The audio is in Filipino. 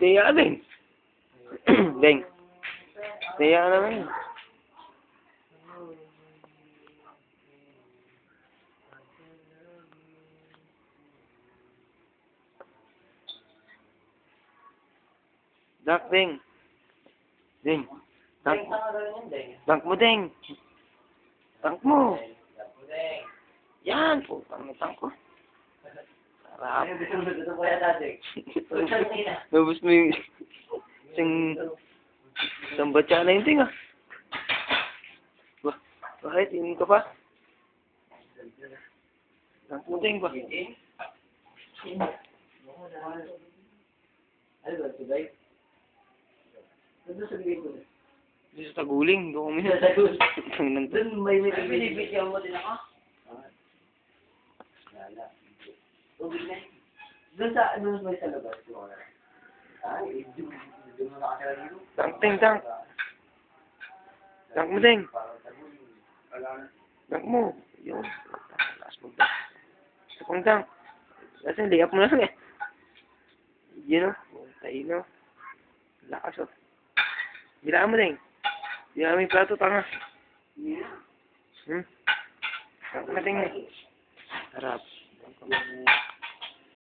Tiya ka din. Deng. Tiya ka naman. Dak, Deng. Deng. Dunk. Dunk mo, Deng. Dunk mo. Yan. Putang na dunk ko. Sarap. Nabos mo yung isang batya na yung ting, ah. Bakit? Inin ka pa? Dunk mo, Deng, ba? Ano ba, tubay? Ano sabihin ko? Hindi sa taguling. Doon kami. Doon may binibigyan mo din ako? Wala. Tubig na. Doon sa, ano may sa labas? Ay, doon mo nakatira dito. Dunk, Deng, dunk. Dunk mo, Deng. Dunk mo. Yun. Last mo, dunk. Isa pang dunk. Kasi layup mo lang, eh. Yun, oh. Tayo, no. Lakas, oh. Gilaan mo, Deng. Gilaan mo yung plato, tanga. Dunk mo, Deng, eh. Harap.